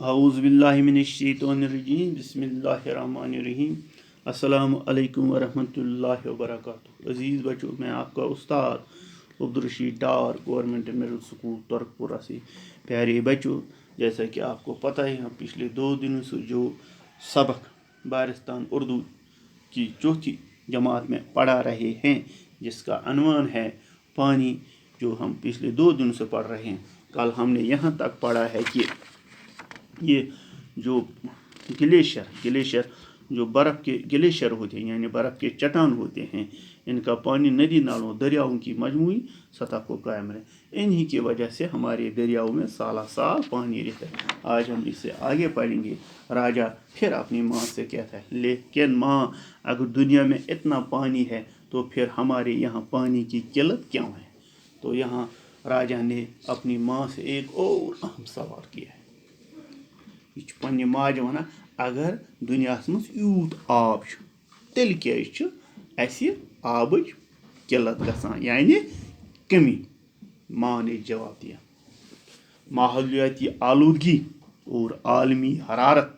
अऊज़ु बिल्लाहि मिनश्शैतानिर्रजीम बिस्मिल्लाहिर्रहमानिर्रहीम अस्सलामु अलैकुम वरहमतुल्लाहि वबरकातुहू। अज़ीज़ बच्चों, मैं आपका उस्ताद अब्दुर्रशीद डार गवर्नमेंट मिडिल स्कूल तुर्कपुरा से। प्यारे बच्चों, जैसा कि आपको पता है, हम पिछले 2 दिनों से जो सबक बारिस्तान उर्दू की चौथी जमात में पढ़ा रहे हैं, जिसका अनवान है पानी, जो हम पिछले 2 दिनों से पढ़ रहे हैं। कल हमने यहाँ तक पढ़ा है कि ये जो ग्लेशियर जो बर्फ़ के ग्लेशियर होते हैं, यानी बर्फ़ के चट्टान होते हैं, इनका पानी नदी नालों दरियाओं की मजमूई सतह को कायम रहे। इन्हीं की वजह से हमारे दरियाओं में साला साल पानी रहता है। आज हम इससे आगे पढ़ेंगे। राजा फिर अपनी माँ से कहता है, लेकिन माँ, अगर दुनिया में इतना पानी है तो फिर हमारे यहाँ पानी की किल्लत क्यों है? तो यहाँ राजा ने अपनी माँ से एक और अहम सवाल किया है। यह पन्ने माज वनान, अगर दुनिया मज यूत आब तेल क्या आबच किल्लत गसान, यानी कमी। माँ ने जवाब दिया, माहौलियाती आलूदगी और आलमी हरारत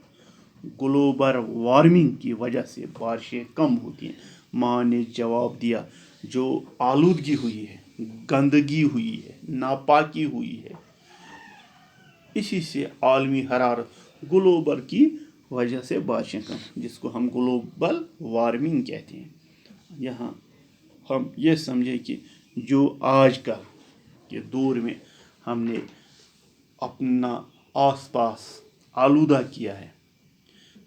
ग्लोबल वार्मिंग की वजह से बारिशें कम होती हैं। माँ ने जवाब दिया, जो आलूदगी हुई है, गंदगी हुई है, नापाकी हुई है, इसी से आलमी हरारत ग्लोबल की वजह से बारिशें कम, जिसको हम ग्लोबल वार्मिंग कहते हैं। यहाँ हम ये समझें कि जो आज का के दौर में हमने अपना आसपास आलूदा किया है,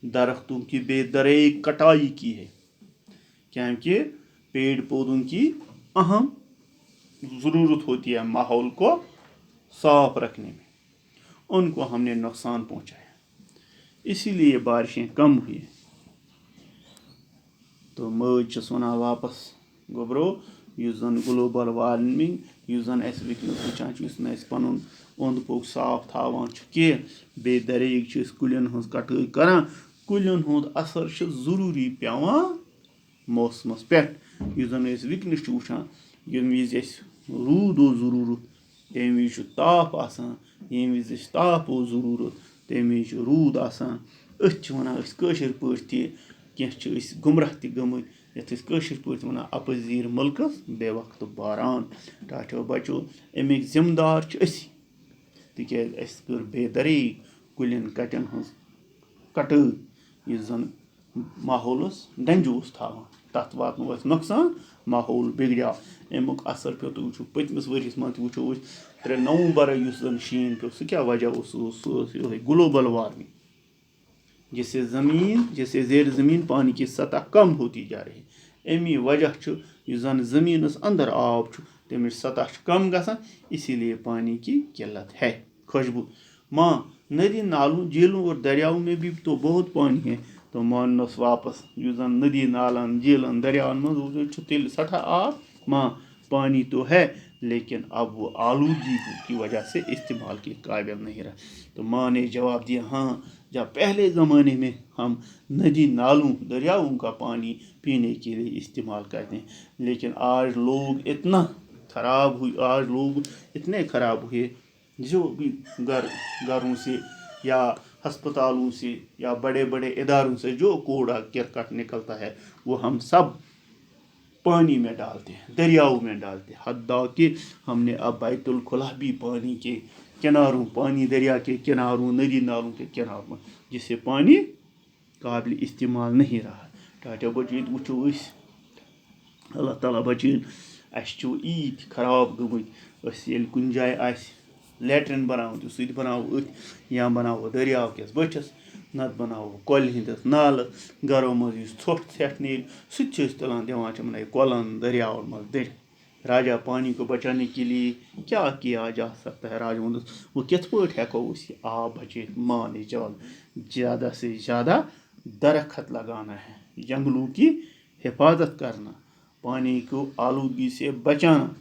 दरख्तों की बेदरई कटाई की है, क्योंकि पेड़ पौधों की अहम ज़रूरत होती है माहौल को साफ रखने में, उनको हमने नुकसान पहुँचाया, इसीलिए बारिशें कम हुई। तो मज वनान वापस, गोबरो युस जन ग्लोबल वार्मिंग, युस जन अस वुनकस वुचान युस न अस पनुन ओंद पोक साफ थावान कह, बेदरेग कुलियन हंस कटाई करान, कुलियन हुंद असर जरूरी पेवान मौसमस पे। युस जन अस वुनकस वुचान, यम विज अस रूद ओ जरूरत तम विज ताप आसान, यम विज अस ताप ओ जरूरत तम विज रूद आसान। अथ वनान अस कशिर पٲٹھۍ कह गुमराह ति गमत, यथ अस कशिर पٲٹھۍ वनान अपजीर मुल्कस बेवक्त बारान। टाटो बचो, अमिक जिम्मेदार असी, तिकैज अस कर बेदरेग कुलियन कटन हंस कटाई, यस जन माहौलस डंज थावान, तथ वातनो अस नुकसान, माहौल बिगड़ो। अमुक असर पे तुम वो पतमस वरियस मन वो 3 नवंबर युस जन शीन पे, सह क्या वजह ग्लोबल वार्मिंग, जिससे ज़ेर ज़मीन पानी की सतह कम होती जा रही है। अमी वजह युस जन ज़मीनस अंदर आब तमिच सतह कम गसान, इसीलिए पानी की किल्लत है। खुशबू, माँ, नदी नालों झीलों और दरियाओं में भी तो बहुत पानी है। तो मानस वापस, युस जन नदी नालन झीलन दरियावन मज तेल सठा आब, माँ, पानी तो है, लेकिन अब वो आलूदगी की वजह से इस्तेमाल के काबिल नहीं रहा। तो माँ ने जवाब दिया, हाँ, जब पहले ज़माने में हम नदी नालों दरियाओं का पानी पीने के लिए इस्तेमाल करते हैं, लेकिन आज लोग इतने ख़राब हुए, जो भी घरों से या अस्पतालों से या बड़े बड़े इदारों से जो कूड़ा करकट निकलता है, वो हम सब पानी में डालते हैं, दरियाओं में डालते हैं। हद्दा कि हमने अब बैतुल खुला भी पानी के किनारों, पानी दरिया के किनारों, नदी नालों के किनारों, जिससे पानी काबिल इस्तेमाल नहीं रहा। टाटा बचो वो अल्लाह ताला बचन, ईद खराब गमत, कुन जाए लेटरिन बनाओ तो सह बनाओ या बनाओ दरियाव किस बचस, नत बनाओ कल हंदस नाल, घरों मज ोट ेठ नीर सह तुलान दिवान तमन कलन दरियावन मज दर। राजा पानी को बचाने के लिए क्या किया जा सकता है? राजा वोनस, वो कित पٲٹھۍ हेको आब बचे? माँ ने जवाब, ज़्यादा से ज़्यादा दरख्त लगाना है, जंगलों की हिफाजत करना, पानी को आलूदगी से बचाना,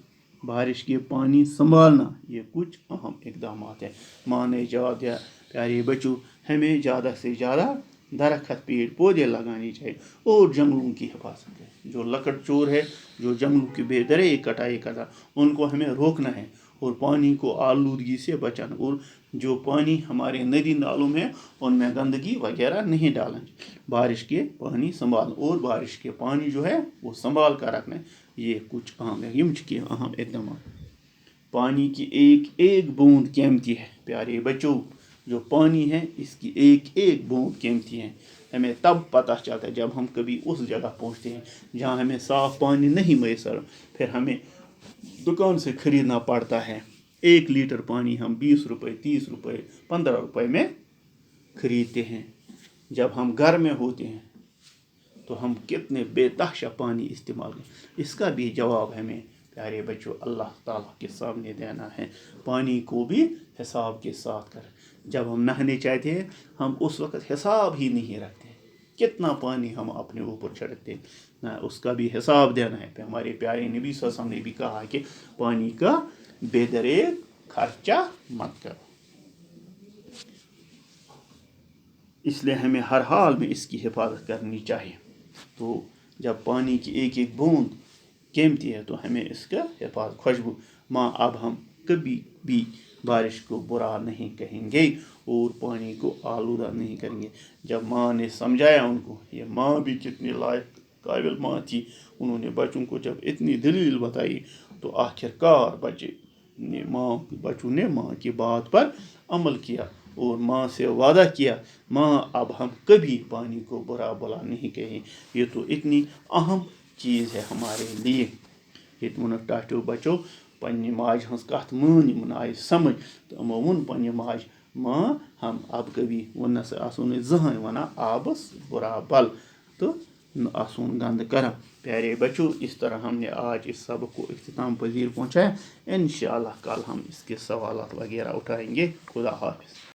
बारिश के पानी संभालना, ये कुछ अहम इकदाम है। माँ ने जवाब दिया, प्यारे बच्चों, हमें ज़्यादा से ज़्यादा दरख्त पेड़ पौधे लगाने चाहिए और जंगलों की हिफाजत करें। जो लकड़ चोर है, जो जंगलों की बेदरे कटाई करता, उनको हमें रोकना है और पानी को आलूदगी से बचाना, और जो पानी हमारे नदी नालों में उनमें गंदगी वगैरह नहीं डालें। बारिश के पानी संभाल और बारिश के पानी जो है वो संभाल कर रखना। ये कुछ अहम है, यम के अहम इकदाम। पानी की एक एक बूंद कीमती है प्यारे बच्चों। जो पानी है इसकी एक एक बूंद कीमती है। हमें तब पता चलता है जब हम कभी उस जगह पहुंचते हैं जहां हमें साफ पानी नहीं मैसर, फिर हमें दुकान से खरीदना पड़ता है। 1 लीटर पानी हम 20 रुपये, 30 रुपये, 15 रुपये में खरीदते हैं। जब हम घर में होते हैं तो हम कितने बेतहाशा पानी इस्तेमाल करें, इसका भी जवाब हमें प्यारे बच्चों अल्लाह ताला के सामने देना है। पानी को भी हिसाब के साथ करें। जब हम नहाने चाहते हैं हम उस वक्त हिसाब ही नहीं रखते कितना पानी हम अपने ऊपर छिड़कते ना, उसका भी हिसाब देना है। हमारे प्यारे नबी सल्लल्लाहु अलैहि वसल्लम ने भी कहा कि पानी का बेदरेग खर्चा मत करो, इसलिए हमें हर हाल में इसकी हिफाजत करनी चाहिए। तो जब पानी की एक एक बूंद कीमती है तो हमें इसका हिफाजत। खुशबू माँ, अब हम कभी भी बारिश को बुरा नहीं कहेंगे और पानी को आलूदा नहीं करेंगे। जब माँ ने समझाया उनको, ये माँ भी कितनी लायक काबिल माँ थी, उन्होंने बच्चों को जब इतनी दलील बताई तो आखिरकार बच्चों ने माँ की बात पर अमल किया और माँ से वादा किया, माँ अब हम कभी पानी को बुरा भला नहीं कहें। ये तो इतनी अहम चीज़ है हमारे लिए। ये टाटो बचो पन्नी माज हंस कथ मान यमन आय समझ तो यमो वोन पन्नी माज, माँ हम अब कभी वनस आसो न जहन वना आबस बुरा बल तो न आसोन गंद कर। प्यारे बच्चों, इस तरह हमने आज इस सबक को इख्तिताम पजीर पहुँचाया। इंशाअल्लाह कल हम इसके सवालात वगैरह उठाएंगे। खुदा हाफिज़।